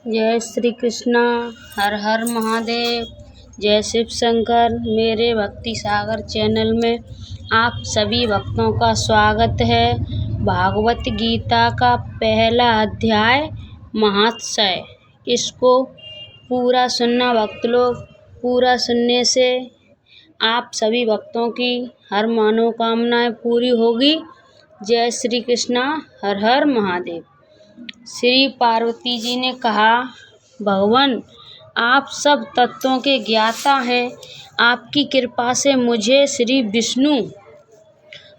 जय श्री कृष्णा। हर हर महादेव। जय शिव शंकर। मेरे भक्ति सागर चैनल में आप सभी भक्तों का स्वागत है। भागवत गीता का पहला अध्याय महात्म्य, इसको पूरा सुनना भक्त लोग। पूरा सुनने से आप सभी भक्तों की हर मनोकामनाएं पूरी होगी। जय श्री कृष्णा। हर हर महादेव। श्री पार्वती जी ने कहा, भगवान आप सब तत्वों के ज्ञाता हैं। आपकी कृपा से मुझे श्री विष्णु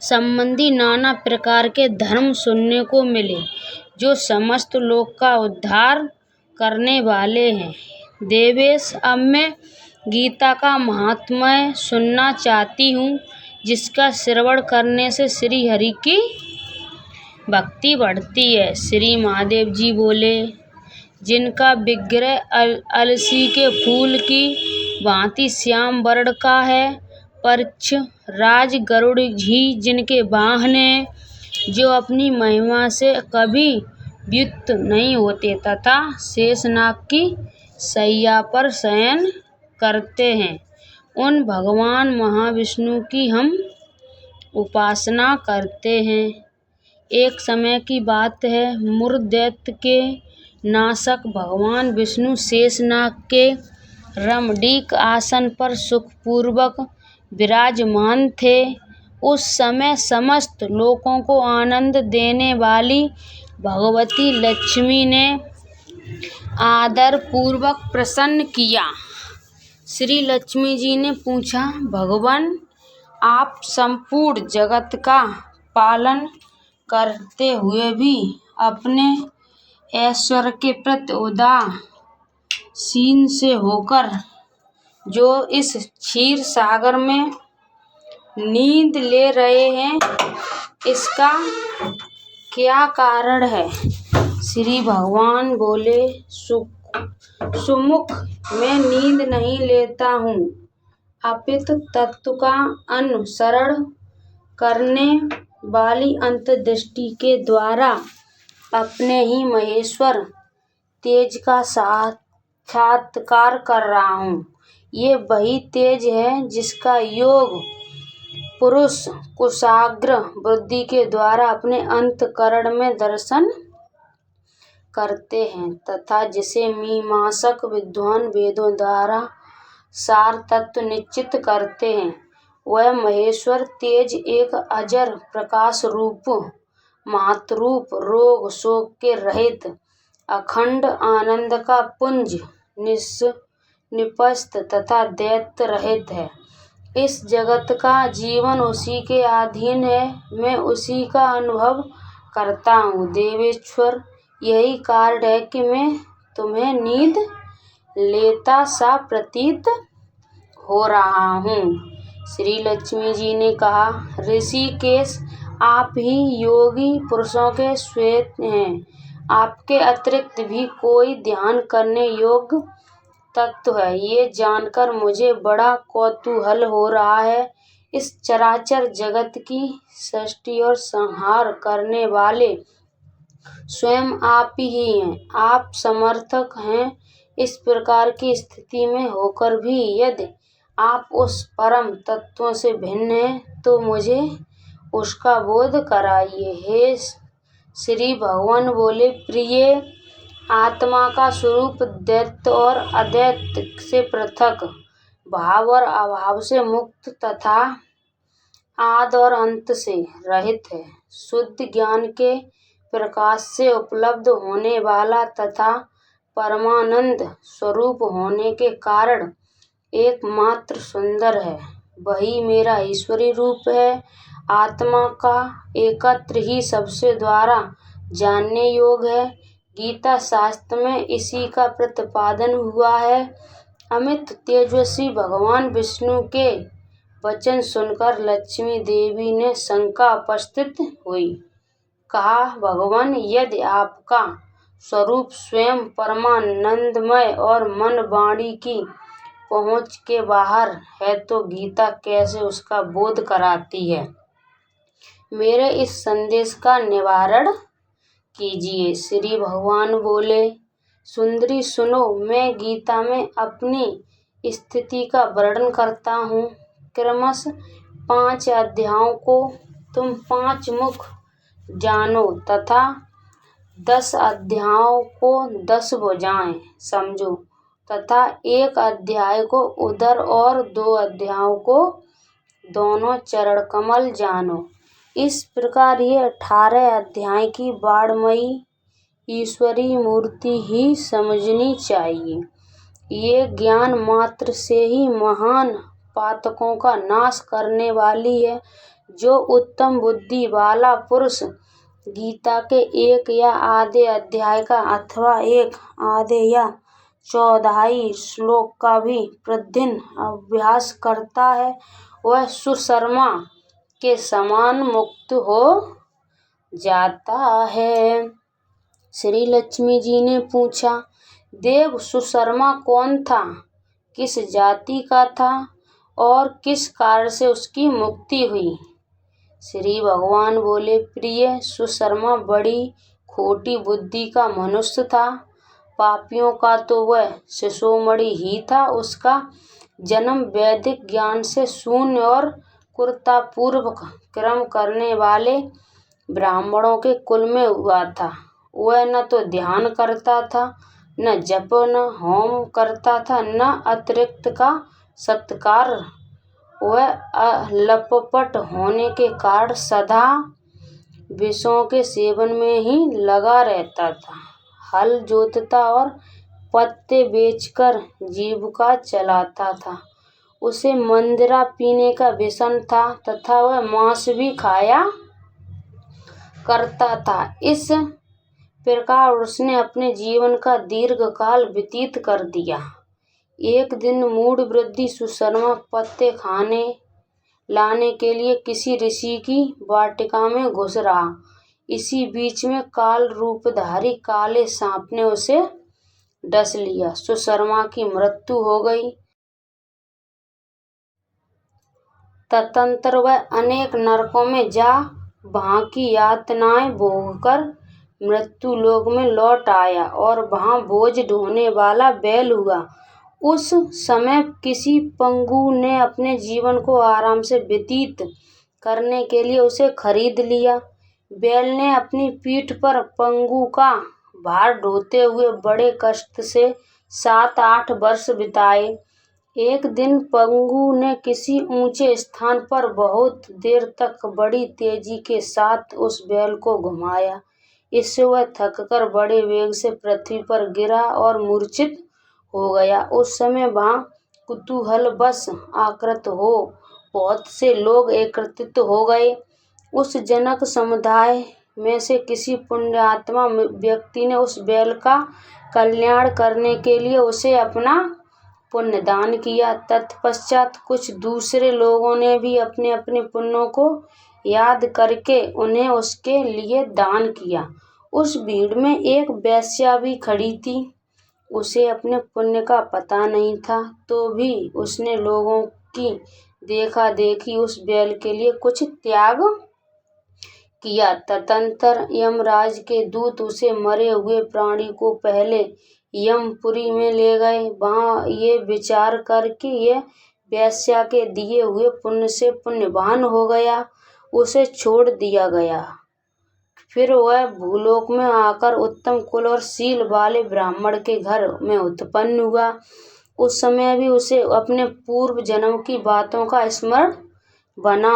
संबंधी नाना प्रकार के धर्म सुनने को मिले, जो समस्त लोक का उद्धार करने वाले हैं। देवेश, अब मैं गीता का महात्म्य सुनना चाहती हूँ, जिसका श्रवण करने से श्री हरि की भक्ति बढ़ती है। श्री महादेव जी बोले, जिनका विग्रह अलसी के फूल की भांति श्याम वर्ण का है, परछ राज गरुड़ जी जिनके वाहन हैं, जो अपनी महिमा से कभी व्युत नहीं होते तथा शेषनाग की शैया पर शयन करते हैं, उन भगवान महाविष्णु की हम उपासना करते हैं। एक समय की बात है, मुरदैत्य के नाशक भगवान विष्णु शेषनाग के रमणीक आसन पर सुखपूर्वक विराजमान थे। उस समय समस्त लोकों को आनंद देने वाली भगवती लक्ष्मी ने आदर पूर्वक प्रसन्न किया। श्री लक्ष्मी जी ने पूछा, भगवान आप संपूर्ण जगत का पालन करते हुए भी अपने ऐश्वर्य के प्रति उदासीन से होकर जो इस क्षीर सागर में नींद ले रहे हैं, इसका क्या कारण है? श्री भगवान बोले, सुमुख मैं नींद नहीं लेता हूँ, अपितु तत्व का अनुसरण करने वाली अंतर्दृष्टि के द्वारा अपने ही महेश्वर तेज का साक्षात्कार कर रहा हूँ। ये वही तेज है जिसका योग पुरुष कुशाग्र बुद्धि के द्वारा अपने अंतःकरण में दर्शन करते हैं तथा जिसे मीमांसक विद्वान वेदों द्वारा सार तत्व निश्चित करते हैं। वह महेश्वर तेज एक अजर प्रकाश रूप, महतरूप, रोग शोक के रहित अखंड आनंद का पुंज, निष्पस्त तथा दैत्य रहित है। इस जगत का जीवन उसी के अधीन है, मैं उसी का अनुभव करता हूँ। देवेश्वर, यही कारण है कि मैं तुम्हें नींद लेता सा प्रतीत हो रहा हूँ। श्री लक्ष्मी जी ने कहा, ऋषिकेश आप ही योगी पुरुषों के श्वेत हैं। आपके अतिरिक्त भी कोई ध्यान करने योग्य तत्व है, ये जानकर मुझे बड़ा कौतूहल हो रहा है। इस चराचर जगत की सृष्टि और संहार करने वाले स्वयं आप ही हैं। आप समर्थक हैं। इस प्रकार की स्थिति में होकर भी यदि आप उस परम तत्व से भिन्न हैं, तो मुझे उसका बोध कराइए। हे श्री भगवान बोले, प्रिय, आत्मा का स्वरूप दैत्य और अदैत्य से पृथक, भाव और अभाव से मुक्त तथा आदि और अंत से रहित है। शुद्ध ज्ञान के प्रकाश से उपलब्ध होने वाला तथा परमानंद स्वरूप होने के कारण एकमात्र सुंदर है। वही मेरा ईश्वरी रूप है। आत्मा का एकत्र ही सबसे द्वारा जानने योग्य है। गीता शास्त्र में इसी का प्रतिपादन हुआ है। अमित तेजस्वी भगवान विष्णु के वचन सुनकर लक्ष्मी देवी ने शंका उपस्थित हुई। कहा, भगवान यदि आपका स्वरूप स्वयं परमानंदमय और मन वाणी की पहुँच के बाहर है, तो गीता कैसे उसका बोध कराती है? मेरे इस संदेश का निवारण कीजिए। श्री भगवान बोले, सुंदरी सुनो, मैं गीता में अपनी स्थिति का वर्णन करता हूँ। क्रमश 5 अध्यायों को तुम 5 मुख जानो तथा 10 अध्यायों को 10 भुजाएं समझो तथा 1 अध्याय को उदर और 2 अध्यायों को दोनों चरण कमल जानो। इस प्रकार ये 18 अध्याय की बाणमयी ईश्वरी मूर्ति ही समझनी चाहिए। ये ज्ञान मात्र से ही महान पातकों का नाश करने वाली है। जो उत्तम बुद्धि वाला पुरुष गीता के 1 या आधे अध्याय का अथवा 1 आधे या 14 श्लोक का भी प्रतिदिन अभ्यास करता है, वह सुशर्मा के समान मुक्त हो जाता है। श्री लक्ष्मी जी ने पूछा, देव सुशर्मा कौन था, किस जाति का था और किस कारण से उसकी मुक्ति हुई? श्री भगवान बोले, प्रिय, सुशर्मा बड़ी खोटी बुद्धि का मनुष्य था। पापियों का तो वह शिरोमणि ही था। उसका जन्म वैदिक ज्ञान से शून्य और क्रूरतापूर्वक कर्म करने वाले ब्राह्मणों के कुल में हुआ था। वह न तो ध्यान करता था, न जप न होम करता था, न अतिरिक्त का सत्कार। वह अलपपट होने के कारण सदा विषयों के सेवन में ही लगा रहता था। हल जोतता और पत्ते बेचकर जीविका चलाता था। उसे मंदिरा पीने का व्यसन था तथा वह मांस भी खाया करता था। इस प्रकार उसने अपने जीवन का दीर्घ काल व्यतीत कर दिया। एक दिन मूढ़ वृद्धि सुशर्मा पत्ते खाने लाने के लिए किसी ऋषि की वाटिका में घुस रहा। इसी बीच में काल रूपधारी काले सांप ने उसे डस लिया। सुशर्मा की मृत्यु हो गई। तदनंतर वह अनेक नरकों में जा वहां की यातनाएं भोगकर मृत्यु लोक में लौट आया और वहां बोझ ढोने वाला बैल हुआ। उस समय किसी पंगु ने अपने जीवन को आराम से व्यतीत करने के लिए उसे खरीद लिया। बैल ने अपनी पीठ पर पंगु का भार ढोते हुए बड़े कष्ट से 7-8 वर्ष बिताए। एक दिन पंगु ने किसी ऊंचे स्थान पर बहुत देर तक बड़ी तेजी के साथ उस बैल को घुमाया। इससे वह थककर बड़े वेग से पृथ्वी पर गिरा और मूर्छित हो गया। उस समय वहां कुतूहलवश आकृत हो बहुत से लोग एकत्रित हो गए। उस जनक समुदाय में से किसी पुण्यात्मा व्यक्ति ने उस बैल का कल्याण करने के लिए उसे अपना पुण्य दान किया। तत्पश्चात कुछ दूसरे लोगों ने भी अपने अपने पुण्यों को याद करके उन्हें उसके लिए दान किया। उस भीड़ में एक वेश्या भी खड़ी थी। उसे अपने पुण्य का पता नहीं था, तो भी उसने लोगों की देखा देखी उस बैल के लिए कुछ त्याग किया। तदनंतर यमराज के दूत उसे मरे हुए प्राणी को पहले यमपुरी में ले गए। वहां ये विचार करके ये वेश्या के दिए हुए पुण्य से पुण्यवान हो गया, उसे छोड़ दिया गया। फिर वह भूलोक में आकर उत्तम कुल और शील वाले ब्राह्मण के घर में उत्पन्न हुआ। उस समय भी उसे अपने पूर्व जन्म की बातों का स्मरण बना।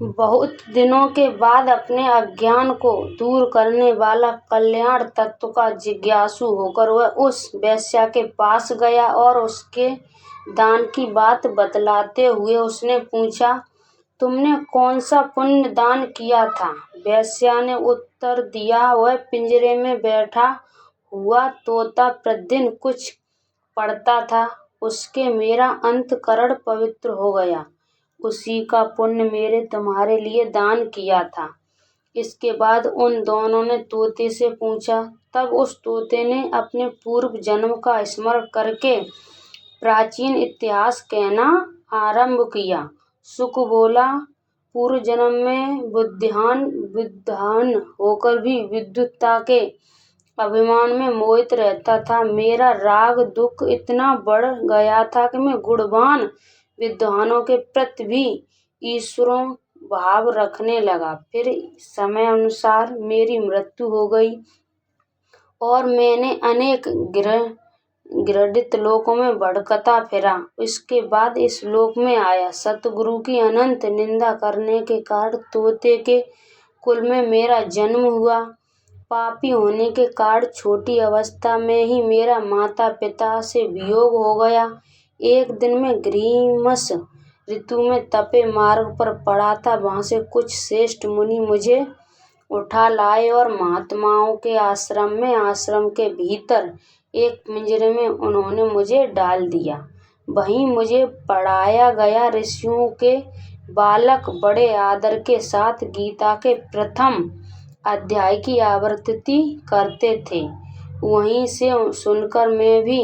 बहुत दिनों के बाद अपने अज्ञान को दूर करने वाला कल्याण तत्व का जिज्ञासु होकर वह उस वेश्या के पास गया और उसके दान की बात बतलाते हुए उसने पूछा, तुमने कौन सा पुण्य दान किया था? वेश्या ने उत्तर दिया, वह पिंजरे में बैठा हुआ तोता प्रतिदिन कुछ पढ़ता था, उसके मेरा अंतःकरण पवित्र हो गया। उसी का पुण्य मेरे तुम्हारे लिए दान किया था। इसके बाद उन दोनों ने तोते से पूछा। तब उस तोते ने अपने पूर्व जन्म का स्मरण करके प्राचीन इतिहास कहना आरंभ किया। शुक बोला, पूर्व जन्म में बुद्धिमान होकर भी विद्वत्ता के अभिमान में मोहित रहता था। मेरा राग दुख इतना बढ़ गया था कि मैं गुणवान विद्वानों के प्रति भी ईश्वरों भाव रखने लगा। फिर समय अनुसार मेरी मृत्यु हो गई और मैंने अनेक गृहित लोकों में भटकता फिरा। इसके बाद इस लोक में आया। सतगुरु की अनंत निंदा करने के कारण तोते के कुल में मेरा जन्म हुआ। पापी होने के कारण छोटी अवस्था में ही मेरा माता पिता से वियोग हो गया। एक दिन मैं ग्रीष्म ऋतु में तपे मार्ग पर पड़ा था। वहां से कुछ श्रेष्ठ मुनि मुझे उठा लाए और महात्माओं के आश्रम के भीतर एक पिंजरे में उन्होंने मुझे डाल दिया। वहीं मुझे पढ़ाया गया। ऋषियों के बालक बड़े आदर के साथ गीता के प्रथम अध्याय की आवृत्ति करते थे। वहीं से सुनकर मैं भी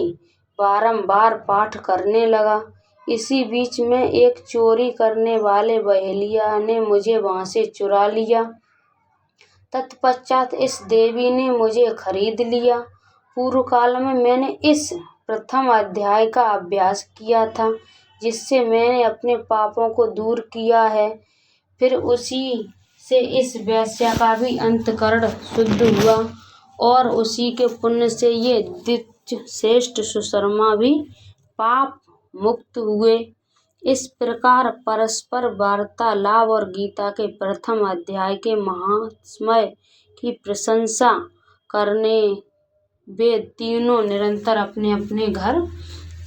बारंबार पाठ करने लगा। इसी बीच में एक चोरी करने वाले बहेलिया ने मुझे वहां से चुरा लिया। तत्पश्चात इस देवी ने मुझे खरीद लिया। पूर्व काल में मैंने इस प्रथम अध्याय का अभ्यास किया था, जिससे मैंने अपने पापों को दूर किया है। फिर उसी से इस वेश्या का भी अंतःकरण शुद्ध हुआ और उसी के पुण्य से ये द्विज श्रेष्ठ सुशर्मा भी पाप मुक्त हुए। इस प्रकार परस्पर वार्तालाप और गीता के प्रथम अध्याय के महात्म्य की प्रशंसा करने वे तीनों निरंतर अपने अपने घर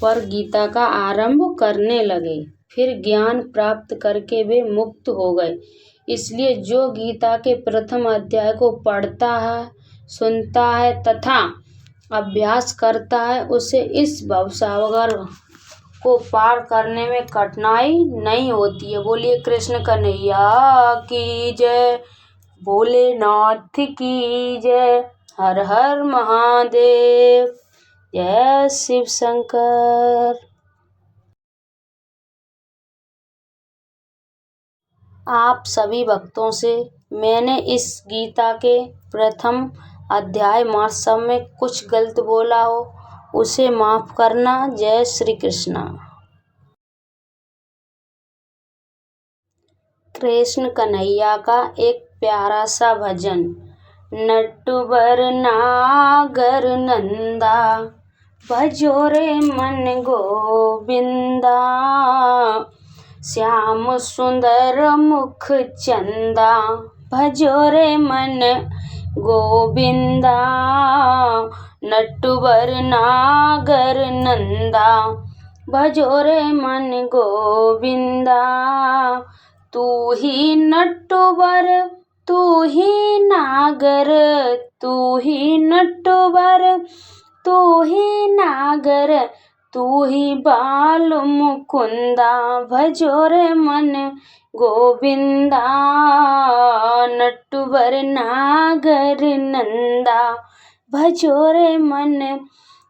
पर गीता का आरंभ करने लगे। फिर ज्ञान प्राप्त करके वे मुक्त हो गए। इसलिए जो गीता के प्रथम अध्याय को पढ़ता है, सुनता है तथा अभ्यास करता है, उसे इस भवसागर को पार करने में कठिनाई नहीं होती है। बोलिए कृष्ण कन्हैया की जय, भोलेनाथ की जय, हर हर महादेव, जय शिव शंकर। आप सभी भक्तों से मैंने इस गीता के प्रथम अध्याय महोत्सव में कुछ गलत बोला हो उसे माफ करना। जय श्री कृष्ण। कृष्ण कन्हैया का एक प्यारा सा भजन। नटवर नागर नंदा, भजो रे मन गोविंदा, श्याम सुंदर मुख चंदा, भजो रे मन गोविंदा। नटवर नागर नंदा, भजो रे मन गोविंदा। तू ही नटवर तू ही नागर, तू ही नटवर तू ही नागर, तू ही बाल मुकुंदा, भजो रे मन गोविंदा। नटवर नागर नंदा, भजो रे मन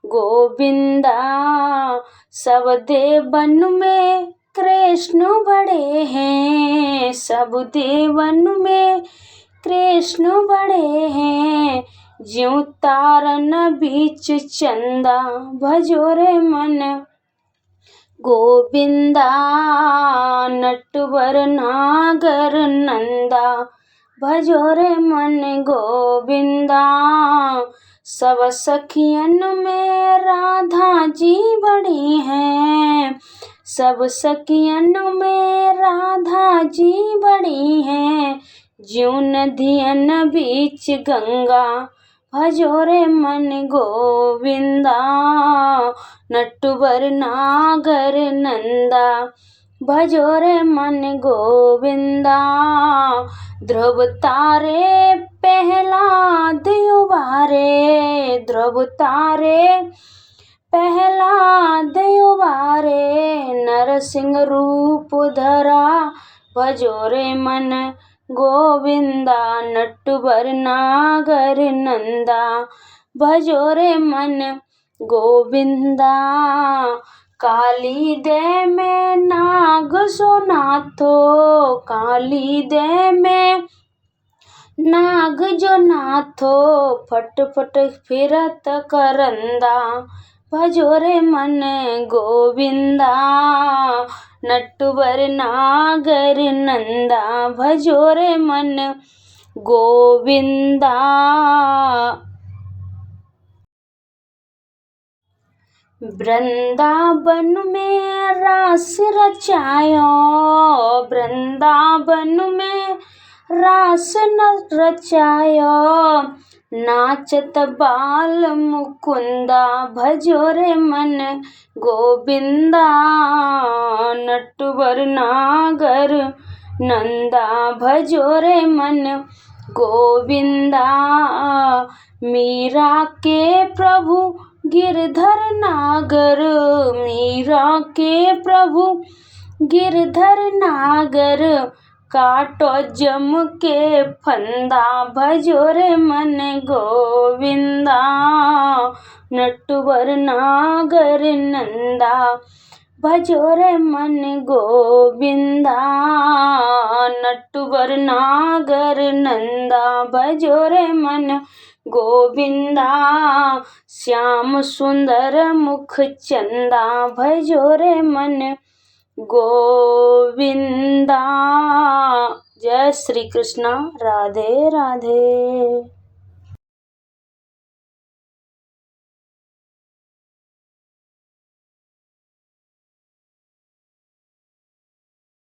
गोविंदा। सब देवन में कृष्ण बड़े हैं, सब देवन में कृष्ण बड़े हैं, ज्यों तारन बीच चंदा, भजो रे मन गोविंदा। नटवर नागर नंदा, भजो रे मन गोविंदा। सब सखियन में राधा जी बड़ी हैं, सब सखियन में राधा जी बड़ी हैं, ज्यों नदियन बीच गंगा, भजो रे मन गोविंदा। नटवर नागर नंदा, भजो रे मन गोविंदा। ध्रुव तारे प्रहलाद उबारे, ध्रुव तारे प्रहलाद उबारे, नरसिंह रूप धरा, भजो रे मन गोविंदा। नटवर नागर नंदा, भजो रे मन गोविंदा। काली दे में नाग सोनाथो, काली दे में नाग जो नाथो फट फट फिरत करंदा, भजो रे मन गोविंदा। नटवर नागर नंदा, भजो रे मन गोविंदा। वृंदावन में रास रचायो, वृंदावन में रास न रचायो। नाचत बाल मुकुंदा, भजो रे मन गोविंदा। नटवर नागर नंदा, भजो रे मन गोविंदा। मीरा के प्रभु गिरधर नागर, मीरा के प्रभु गिरधर नागर। काटो जम के फंदा, भजो रे मन गोविंदा। नटवर नागर नंदा, भजो रे मन गोविंदा। नटवर नागर नंदा, भजो रे मन गोविंदा। श्याम सुंदर मुख चंदा, भजो रे मन गोविंदा। जय श्री कृष्णा। राधे राधे।